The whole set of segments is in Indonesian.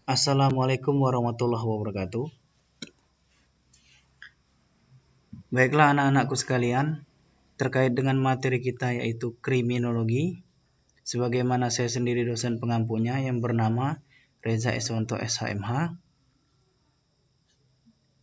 Assalamualaikum warahmatullahi wabarakatuh. Baiklah anak-anakku sekalian, terkait dengan materi kita yaitu kriminologi, sebagaimana saya sendiri dosen pengampunya yang bernama Reza Eswanto SHMH.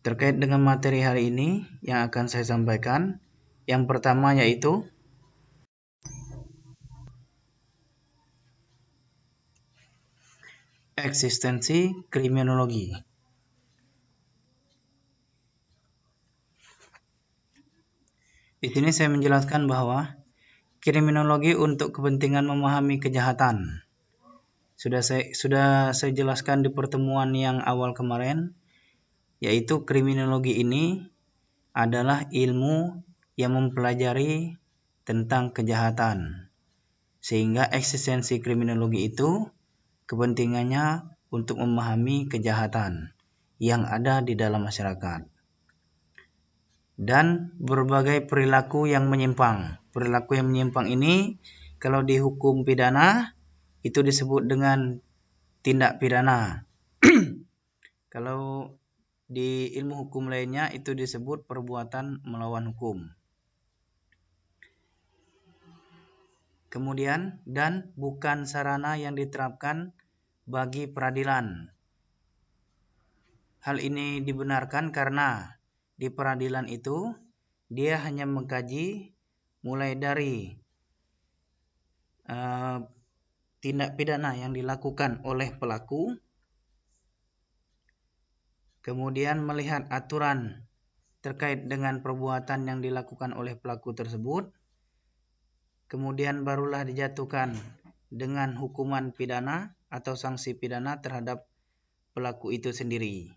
Terkait dengan materi hari ini yang akan saya sampaikan, yang pertama yaitu eksistensi kriminologi. Di sini saya menjelaskan bahwa kriminologi untuk kepentingan memahami kejahatan. Sudah saya jelaskan di pertemuan yang awal kemarin, yaitu kriminologi ini adalah ilmu yang mempelajari tentang kejahatan. Sehingga eksistensi kriminologi itu kepentingannya untuk memahami kejahatan yang ada di dalam masyarakat. Dan berbagai perilaku yang menyimpang. Perilaku yang menyimpang ini kalau di hukum pidana itu disebut dengan tindak pidana. Kalau di ilmu hukum lainnya itu disebut perbuatan melawan hukum. Kemudian, dan bukan sarana yang diterapkan bagi peradilan. Hal ini dibenarkan karena di peradilan itu dia hanya mengkaji mulai dari tindak pidana yang dilakukan oleh pelaku, kemudian melihat aturan terkait dengan perbuatan yang dilakukan oleh pelaku tersebut, kemudian barulah dijatuhkan dengan hukuman pidana atau sanksi pidana terhadap pelaku itu sendiri.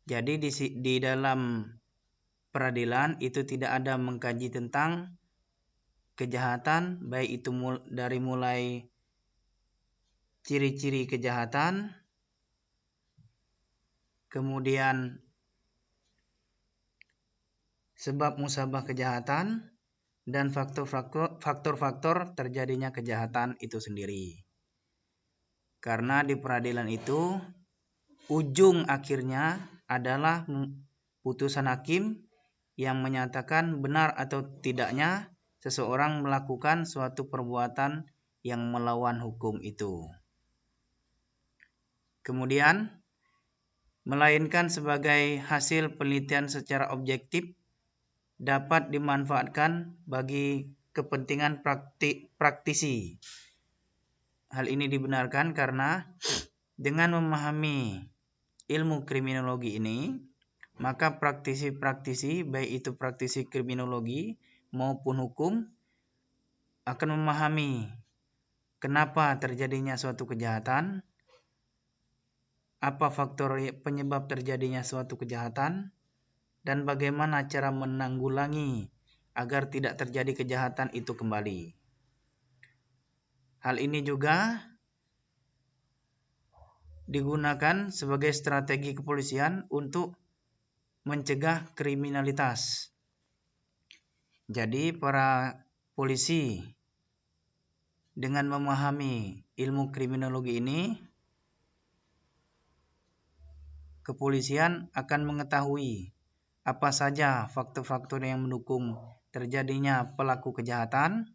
Jadi di dalam peradilan itu tidak ada mengkaji tentang kejahatan, baik itu dari mulai ciri-ciri kejahatan, kemudian sebab musabah kejahatan, dan faktor-faktor terjadinya kejahatan itu sendiri. Karena di peradilan itu ujung akhirnya adalah putusan hakim yang menyatakan benar atau tidaknya seseorang melakukan suatu perbuatan yang melawan hukum itu. Kemudian, melainkan sebagai hasil penelitian secara objektif dapat dimanfaatkan bagi kepentingan praktisi. Hal ini dibenarkan karena dengan memahami ilmu kriminologi ini, maka praktisi-praktisi, baik itu praktisi kriminologi maupun hukum, akan memahami kenapa terjadinya suatu kejahatan, apa faktor penyebab terjadinya suatu kejahatan, dan bagaimana cara menanggulangi agar tidak terjadi kejahatan itu kembali. Hal ini juga digunakan sebagai strategi kepolisian untuk mencegah kriminalitas. Jadi para polisi dengan memahami ilmu kriminologi ini, kepolisian akan mengetahui apa saja faktor-faktor yang mendukung terjadinya pelaku kejahatan,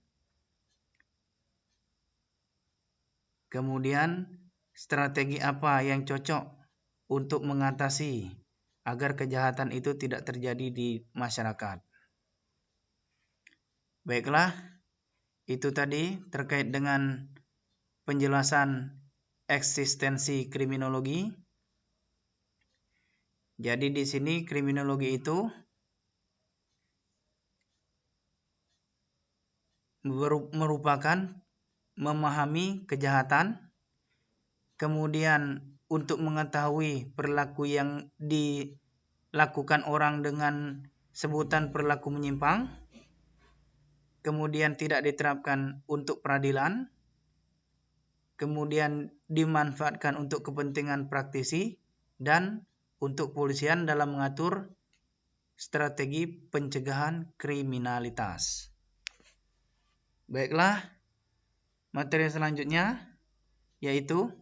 kemudian strategi apa yang cocok untuk mengatasi agar kejahatan itu tidak terjadi di masyarakat. Baiklah, itu tadi terkait dengan penjelasan eksistensi kriminologi. Jadi di sini kriminologi itu merupakan memahami kejahatan, kemudian untuk mengetahui perilaku yang dilakukan orang dengan sebutan perilaku menyimpang, kemudian tidak diterapkan untuk peradilan, kemudian dimanfaatkan untuk kepentingan praktisi, dan untuk kepolisian dalam mengatur strategi pencegahan kriminalitas. Baiklah, materi selanjutnya yaitu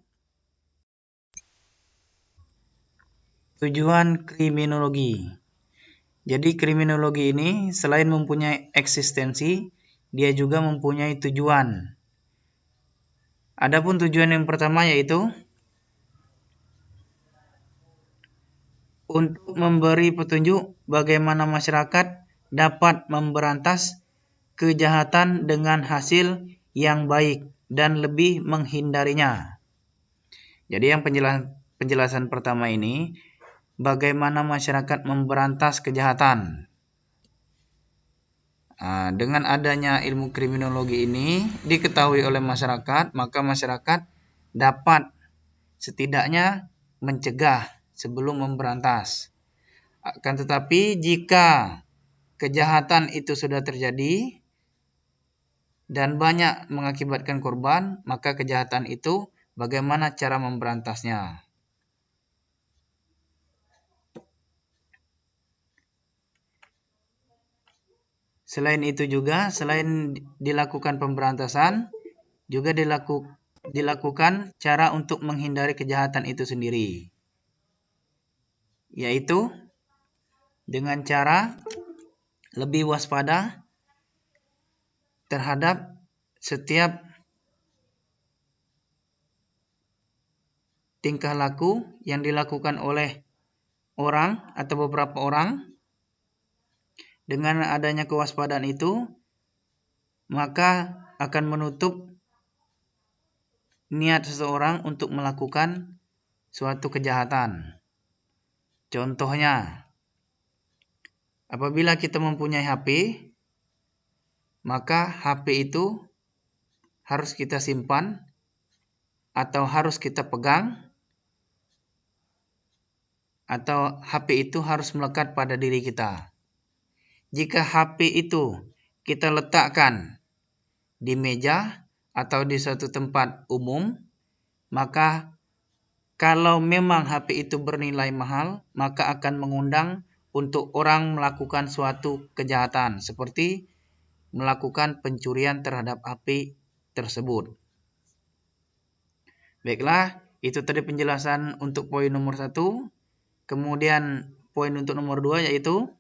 Tujuan kriminologi. Jadi kriminologi ini selain mempunyai eksistensi, dia juga mempunyai tujuan. Adapun tujuan yang pertama yaitu untuk memberi petunjuk bagaimana masyarakat dapat memberantas kejahatan dengan hasil yang baik dan lebih menghindarinya. Jadi yang penjelasan pertama ini, bagaimana masyarakat memberantas kejahatan. Dengan adanya ilmu kriminologi ini diketahui oleh masyarakat, maka masyarakat dapat setidaknya mencegah sebelum memberantas. Akan tetapi jika kejahatan itu sudah terjadi dan banyak mengakibatkan korban, maka kejahatan itu bagaimana cara memberantasnya. Selain itu juga, selain dilakukan pemberantasan, juga dilakukan cara untuk menghindari kejahatan itu sendiri. Yaitu dengan cara lebih waspada terhadap setiap tingkah laku yang dilakukan oleh orang atau beberapa orang. Dengan adanya kewaspadaan itu, maka akan menutup niat seseorang untuk melakukan suatu kejahatan. Contohnya, apabila kita mempunyai HP, maka HP itu harus kita simpan atau harus kita pegang, atau HP itu harus melekat pada diri kita. Jika HP itu kita letakkan di meja atau di suatu tempat umum, maka kalau memang HP itu bernilai mahal, maka akan mengundang untuk orang melakukan suatu kejahatan, seperti melakukan pencurian terhadap HP tersebut. Baiklah, itu tadi penjelasan untuk poin nomor 1. Kemudian poin untuk nomor 2 yaitu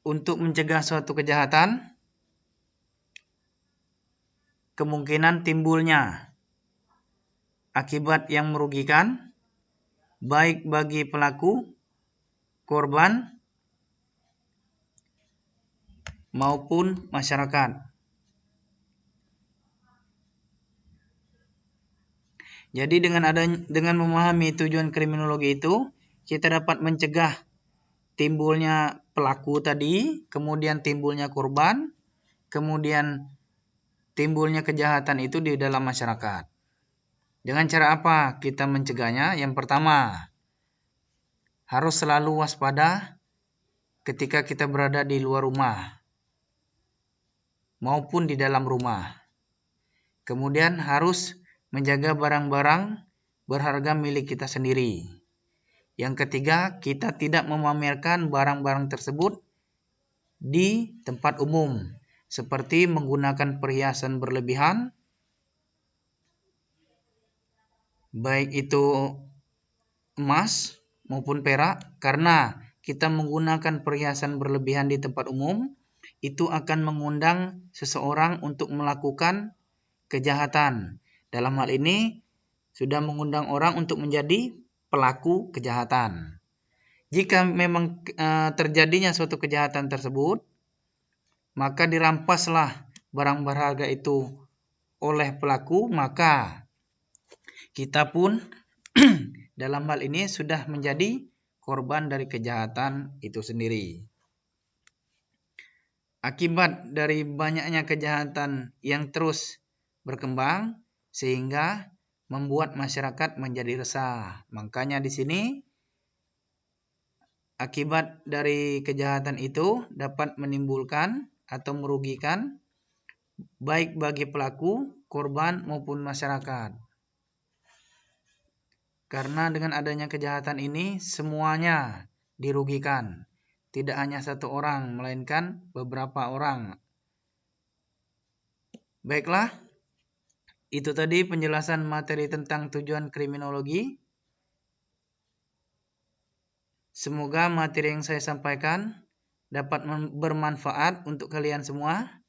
untuk mencegah suatu kejahatan, kemungkinan timbulnya akibat yang merugikan, baik bagi pelaku, korban, maupun masyarakat. Jadi dengan memahami tujuan kriminologi itu, kita dapat mencegah timbulnya pelaku tadi, kemudian timbulnya korban, kemudian timbulnya kejahatan itu di dalam masyarakat. Dengan cara apa kita mencegahnya? Yang pertama, harus selalu waspada ketika kita berada di luar rumah maupun di dalam rumah. Kemudian harus menjaga barang-barang berharga milik kita sendiri. Yang ketiga, kita tidak memamerkan barang-barang tersebut di tempat umum, seperti menggunakan perhiasan berlebihan, baik itu emas maupun perak, karena kita menggunakan perhiasan berlebihan di tempat umum, itu akan mengundang seseorang untuk melakukan kejahatan. Dalam hal ini, sudah mengundang orang untuk menjadi pelaku kejahatan. Jika memang terjadinya suatu kejahatan tersebut, maka dirampaslah barang berharga itu oleh pelaku, maka kita pun dalam hal ini sudah menjadi korban dari kejahatan itu sendiri. Akibat dari banyaknya kejahatan yang terus berkembang, sehingga membuat masyarakat menjadi resah. Makanya di sini akibat dari kejahatan itu dapat menimbulkan atau merugikan baik bagi pelaku, korban maupun masyarakat. Karena dengan adanya kejahatan ini semuanya dirugikan. Tidak hanya satu orang, melainkan beberapa orang. Baiklah, Itu tadi penjelasan materi tentang tujuan kriminologi. Semoga materi yang saya sampaikan dapat bermanfaat untuk kalian semua.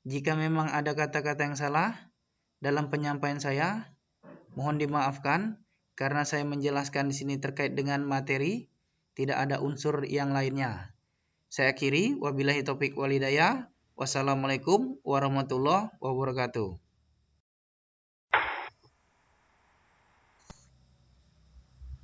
Jika memang ada kata-kata yang salah dalam penyampaian saya, mohon dimaafkan karena saya menjelaskan di sini terkait dengan materi, tidak ada unsur yang lainnya. Saya akhiri, wabillahi taufik wal hidayah. Wassalamualaikum warahmatullahi wabarakatuh.